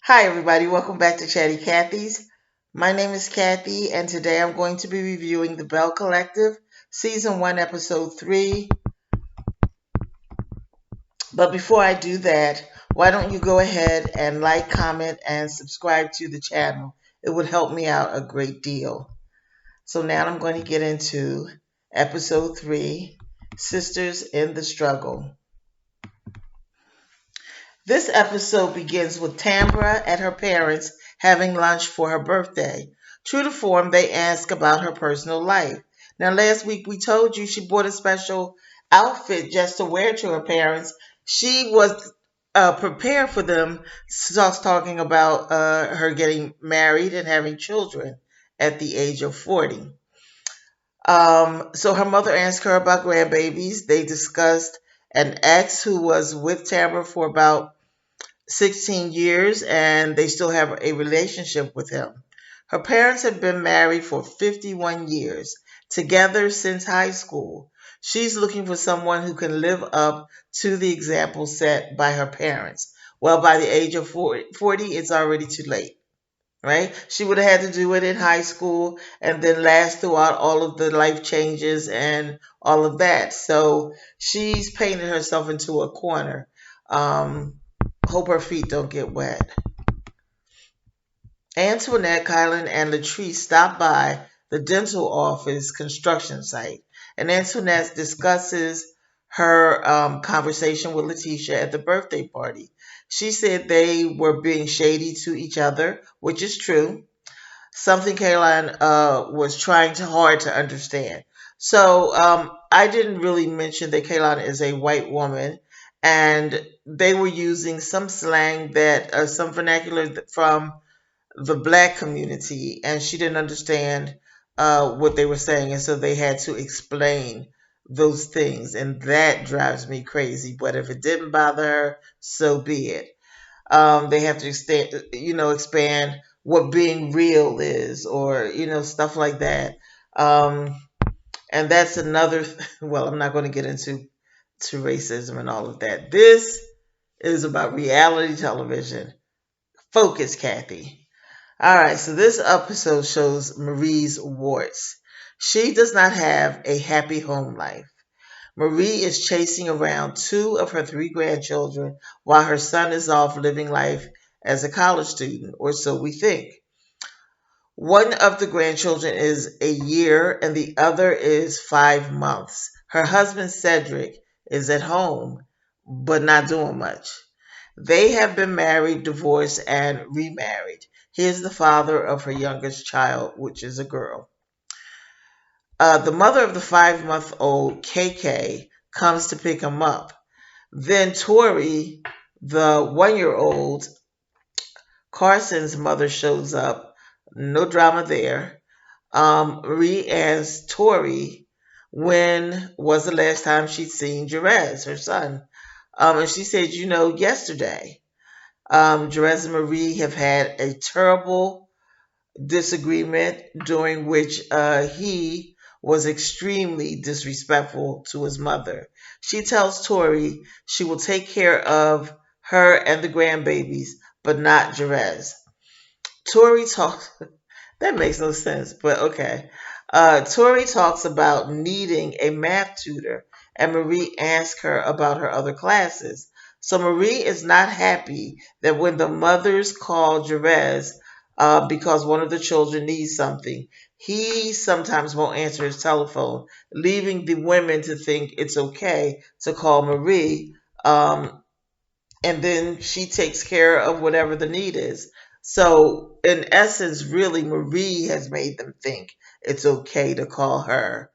Hi, everybody. Welcome back to Chatty Cathy's. My name is Kathy, and today I'm going to be reviewing the Belle Collective Season 1, Episode 3. But before I do that, why don't you go ahead and like, comment, and subscribe to the channel? It would help me out a great deal. So now I'm going to get into Episode 3, Sisters in the Struggle. This episode begins with Tambra at her parents' having lunch for her birthday. True to form, they ask about her personal life. Now, last week we told you she bought a special outfit just to wear to her parents. She was prepared for them, starts talking about her getting married and having children at the age of 40. So her mother asked her about grandbabies. They discussed an ex who was with Tambra for about 16 years and they still have a relationship with him. Her parents have been married for 51 years, together since high school. She's looking for someone who can live up to the example set by her parents. Well, by the age of 40 it's already too late, right? She would have had to do it in high school and then last throughout all of the life changes and all of that. So she's painted herself into a corner. Um, Hope her feet don't get wet. Antoinette, Kylan, and Latrice stop by the dental office construction site, and Antoinette discusses her conversation with Letitia at the birthday party. She said they were being shady to each other, which is true. Something Caroline was trying hard to understand. So I didn't really mention that Caroline is a white woman, and they were using some slang that some vernacular from the black community, and she didn't understand what they were saying, and so they had to explain those things, and that drives me crazy. But if it didn't bother her, so be it. They have to expand what being real is, or stuff like that. Um, and that's another. Well, I'm not going to get into racism and all of that. This is about reality television. Focus, Kathy. All right, so this episode shows Marie's warts. She does not have a happy home life. Marie is chasing around two of her three grandchildren while her son is off living life as a college student, or so we think. One of the grandchildren is a year and the other is 5 months. Her husband, Cedric, is at home, but not doing much. They have been married, divorced, and remarried. He is the father of her youngest child, which is a girl. The mother of the 5 month old, KK, comes to pick him up. Then Tori, the 1 year old, Carson's mother, shows up. No drama there. Marie asks Tori when was the last time she'd seen Jerez, her son. And she said, yesterday. Jerez and Marie have had a terrible disagreement during which he was extremely disrespectful to his mother. She tells Tori she will take care of her and the grandbabies, but not Jerez. Tori talks, that makes no sense, but okay. Tori talks about needing a math tutor, and Marie asks her about her other classes. So Marie is not happy that when the mothers call Jerez because one of the children needs something, he sometimes won't answer his telephone, leaving the women to think it's okay to call Marie. And then she takes care of whatever the need is. So, in essence, really, Marie has made them think it's okay to call her.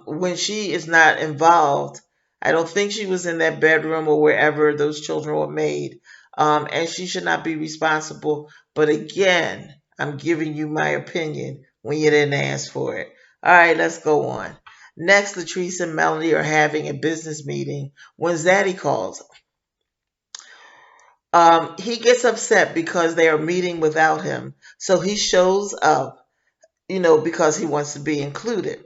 When she is not involved, I don't think she was in that bedroom or wherever those children were made, and she should not be responsible. But again, I'm giving you my opinion when you didn't ask for it. All right, let's go on. Next, Latrice and Melanie are having a business meeting when Zaddy calls. He gets upset because they are meeting without him. So he shows up, because he wants to be included.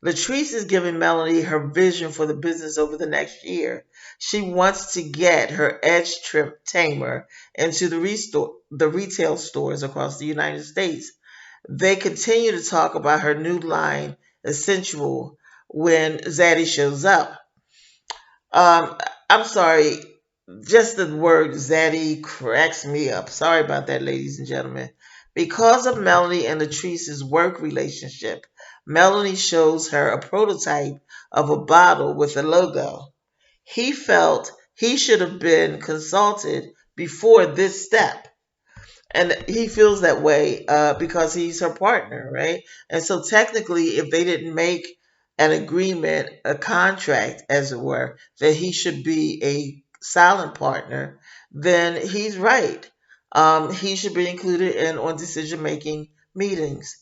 Latrice is giving Melanie her vision for the business over the next year. She wants to get her edge trip tamer into the retail stores across the United States. They continue to talk about her new line, Essential, when Zaddy shows up. Um, I'm sorry, just the word Zaddy cracks me up. Sorry about that, ladies and gentlemen. Because of Melanie and Latrice's work relationship, Melanie shows her a prototype of a bottle with a logo. He felt he should have been consulted before this step, and he feels that way because he's her partner, right? And so technically, if they didn't make an agreement, a contract, as it were, that he should be a silent partner, then he's right. He should be included in on decision making meetings.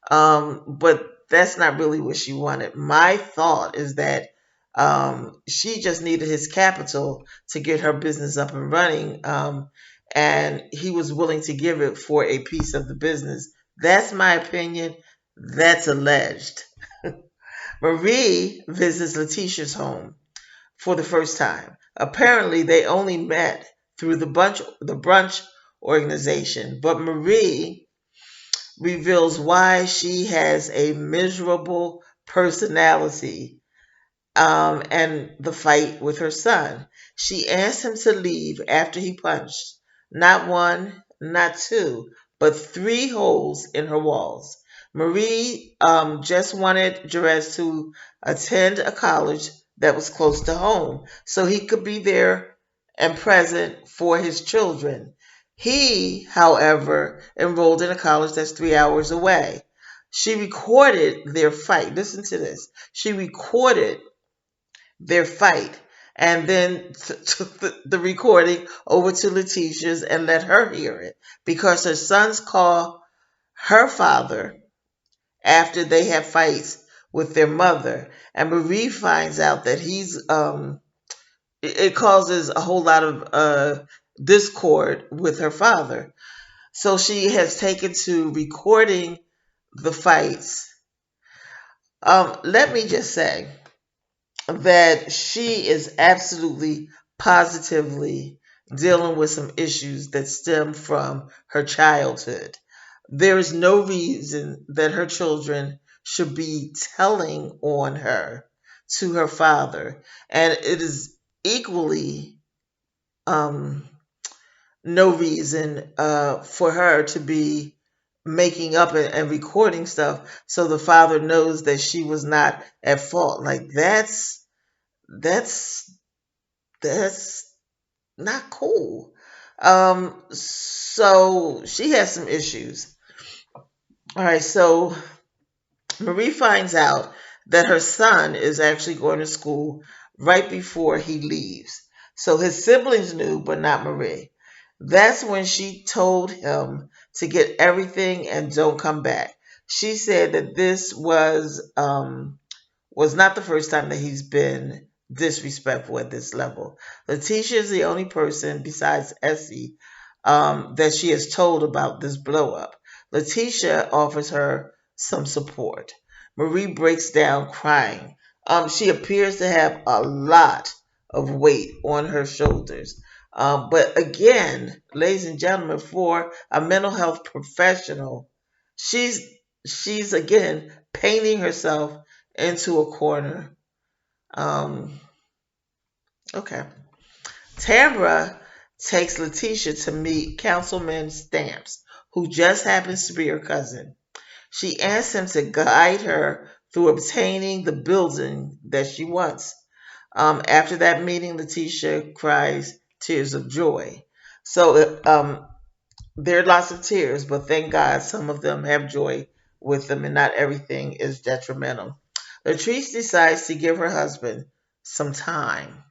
But that's not really what she wanted. My thought is that she just needed his capital to get her business up and running. And he was willing to give it for a piece of the business. That's my opinion. That's alleged. Marie visits Letitia's home for the first time. Apparently, they only met through the brunch organization, but Marie reveals why she has a miserable personality and the fight with her son. She asked him to leave after he punched not one, not two, but three holes in her walls. Marie just wanted Jerez to attend a college that was close to home so he could be there and present for his children. He, however, enrolled in a college that's 3 hours away. She recorded their fight. Listen to this. She recorded their fight and then took the recording over to Letitia's and let her hear it because her sons call her father after they have fights with their mother, and Marie finds out that it causes a whole lot of discord with her father. So she has taken to recording the fights. Let me just say that she is absolutely positively dealing with some issues that stem from her childhood. There is no reason that her children should be telling on her to her father, and it is equally um, no reason for her to be making up and recording stuff so the father knows that she was not at fault. Like that's that's not cool. So she has some issues. All right, so Marie finds out that her son is actually going to school right before he leaves. So his siblings knew, but not Marie. That's when she told him to get everything and don't come back. She said that this was not the first time that he's been disrespectful at this level. Letitia is the only person besides Essie that she has told about this blow up. Letitia offers her some support. Marie breaks down crying. She appears to have a lot of weight on her shoulders. But again, ladies and gentlemen, for a mental health professional, she's she's again painting herself into a corner. Um, okay. Tamra takes Letitia to meet Councilman Stamps, who just happens to be her cousin. She asks him to guide her through obtaining the building that she wants. After that meeting, Letitia cries tears of joy. So there are lots of tears, but thank God some of them have joy with them and not everything is detrimental. Latrice decides to give her husband some time.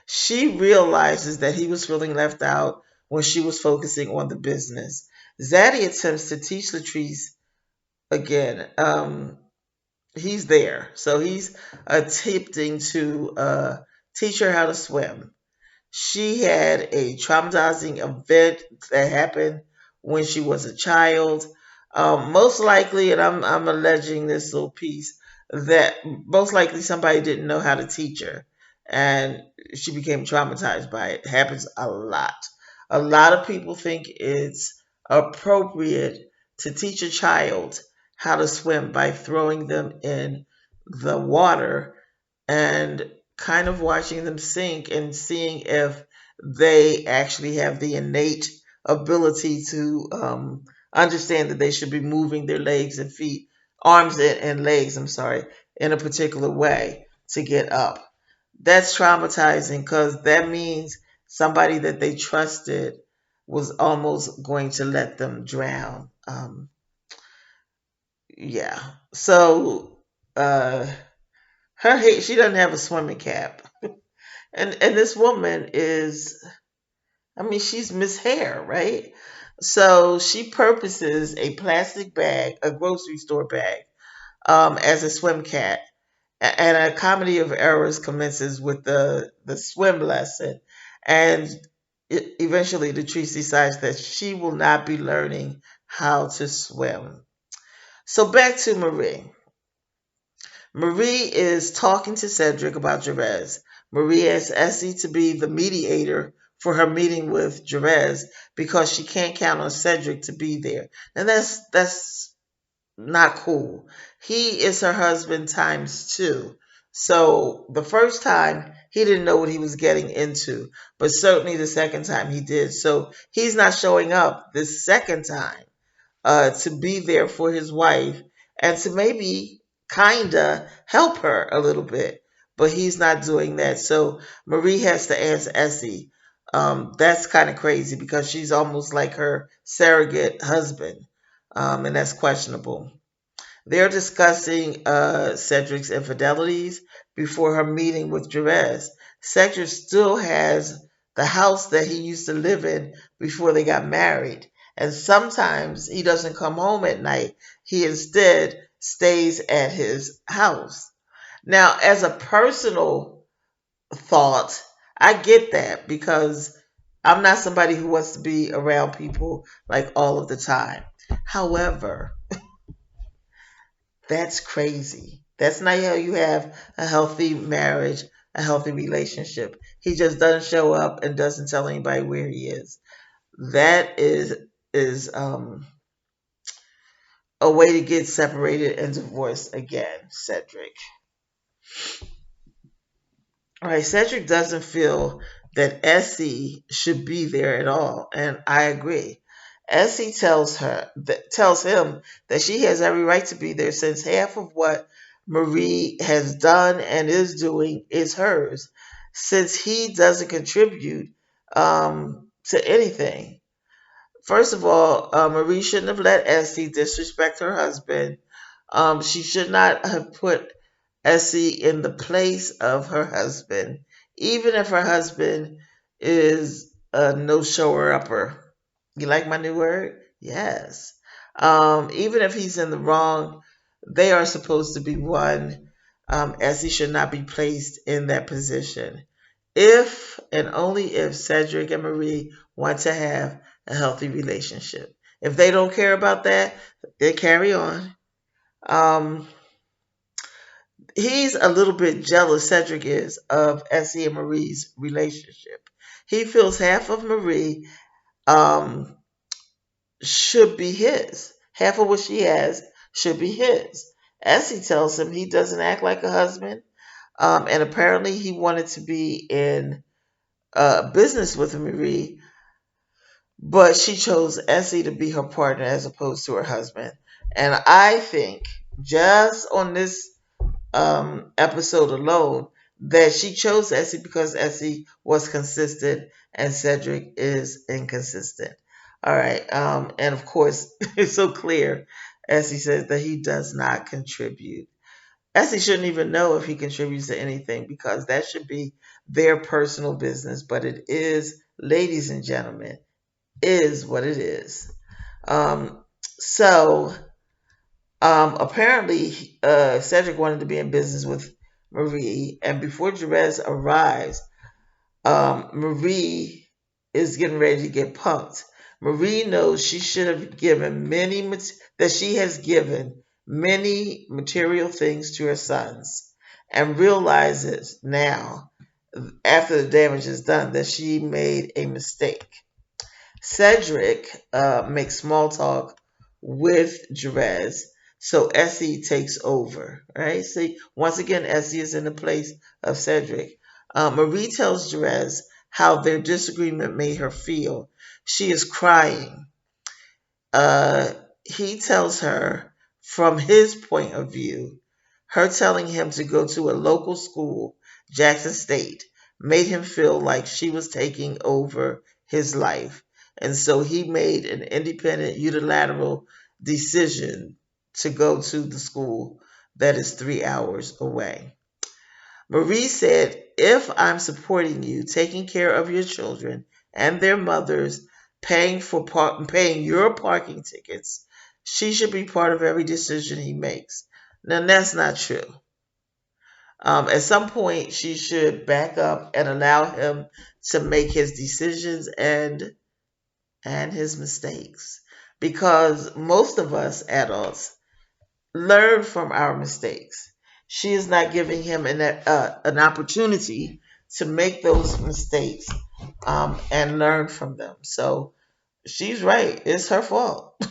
She realizes that he was feeling left out when she was focusing on the business. Zaddy attempts to teach Latrice again. He's there. So he's attempting to teach her how to swim. She had a traumatizing event that happened when she was a child. Most likely, and I'm alleging this little piece, that most likely somebody didn't know how to teach her, and she became traumatized by it. It happens a lot. A lot of people think it's appropriate to teach a child how to swim by throwing them in the water and kind of watching them sink and seeing if they actually have the innate ability to understand that they should be moving their legs and feet, arms and legs, I'm sorry, in a particular way to get up. That's traumatizing because that means somebody that they trusted was almost going to let them drown. Yeah. So, uh, she doesn't have a swimming cap. And this woman is, I mean, she's Miss Hair, right? So she purposes a plastic bag, a grocery store bag, as a swim cat. And a comedy of errors commences with the swim lesson. And eventually Latrice decides that she will not be learning how to swim. So back to Marie. Marie is talking to Cedric about Jerez. Marie asks Essie to be the mediator for her meeting with Jerez because she can't count on Cedric to be there. And that's not cool. He is her husband times two. So the first time he didn't know what he was getting into, but certainly the second time he did. So he's not showing up the second time to be there for his wife and to maybe kinda help her a little bit. But he's not doing that. So Marie has to ask Essie. That's kind of crazy because she's almost like her surrogate husband. And that's questionable. They're discussing Cedric's infidelities before her meeting with Jerez. Cedric still has the house that he used to live in before they got married. And sometimes he doesn't come home at night. He instead stays at his house. Now, as a personal thought, I get that because I'm not somebody who wants to be around people like all of the time. However, that's crazy. That's not how you have a healthy marriage, a healthy relationship. He just doesn't show up and doesn't tell anybody where he is. That is a way to get separated and divorced again, Cedric. All right, Cedric doesn't feel that Essie should be there at all, and I agree. Essie tells him that she has every right to be there since half of what Marie has done and is doing is hers. Since he doesn't contribute to anything, first of all, Marie shouldn't have let Essie disrespect her husband. She should not have put Essie in the place of her husband, even if her husband is a no shower upper. You like my new word? Yes. Even if he's in the wrong, they are supposed to be one. Essie should not be placed in that position. If and only if Cedric and Marie want to have a healthy relationship. If they don't care about that, they carry on. Um, he's a little bit jealous, Cedric is, of Essie and Marie's relationship. He feels half of Marie um, should be his. Half of what she has should be his. Essie tells him he doesn't act like a husband, and apparently he wanted to be in business with Marie, but she chose Essie to be her partner as opposed to her husband. And I think just on this episode alone that she chose Essie because Essie was consistent and Cedric is inconsistent. All right. And of course, it's so clear. Essie says that he does not contribute. Essie shouldn't even know if he contributes to anything because that should be their personal business. But it is, ladies and gentlemen, is what it is. So apparently, Cedric wanted to be in business with Marie, and before Jerez arrives, Marie is getting ready to get punked. Marie knows she should have given that she has given many material things to her sons and realizes now, after the damage is done, that she made a mistake. Cedric makes small talk with Jerez, so Essie takes over. Right? See, once again, Essie is in the place of Cedric. Marie tells Jerez how their disagreement made her feel. She is crying. uh, he tells her from his point of view, her telling him to go to a local school, Jackson State, made him feel like she was taking over his life. And so he made an independent, unilateral decision to go to the school that is 3 hours away. Marie said, if I'm supporting you, taking care of your children and their mothers, paying your parking tickets, she should be part of every decision he makes. Now that's not true. At some point, she should back up and allow him to make his decisions and his mistakes, because most of us adults learn from our mistakes. She is not giving him an opportunity to make those mistakes and learn from them. So she's right. It's her fault.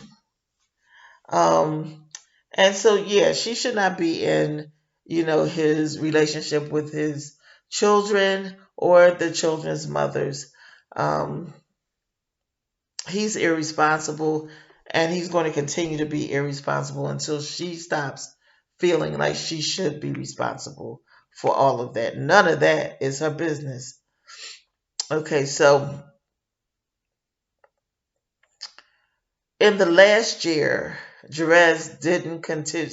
Um, and so, yeah, she should not be in, his relationship with his children or the children's mothers. Um, he's irresponsible, and he's going to continue to be irresponsible until she stops feeling like she should be responsible for all of that. None of that is her business. Okay, so in the last year, Jerez didn't condition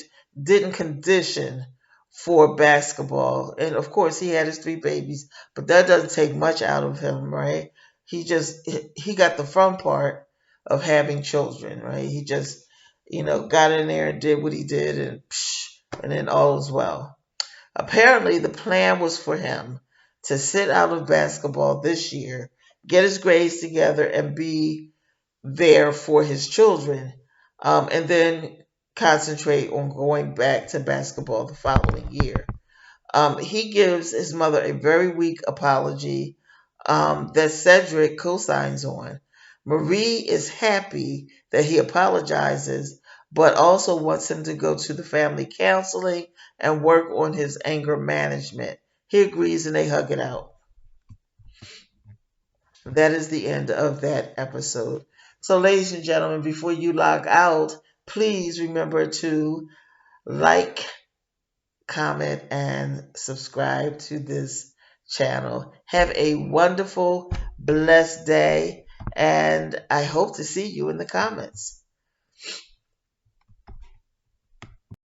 for basketball, and of course he had his three babies, but that doesn't take much out of him, right? He got the fun part of having children, right? He just got in there and did what he did, and then all was well. Apparently, the plan was for him to sit out of basketball this year, get his grades together, and be there for his children, and then concentrate on going back to basketball the following year. He gives his mother a very weak apology that Cedric co-signs on. Marie is happy that he apologizes, but also wants him to go to the family counseling and work on his anger management. He agrees and they hug it out. That is the end of that episode. So, ladies and gentlemen, before you log out, please remember to like, comment, and subscribe to this channel. Have a wonderful, blessed day, and I hope to see you in the comments.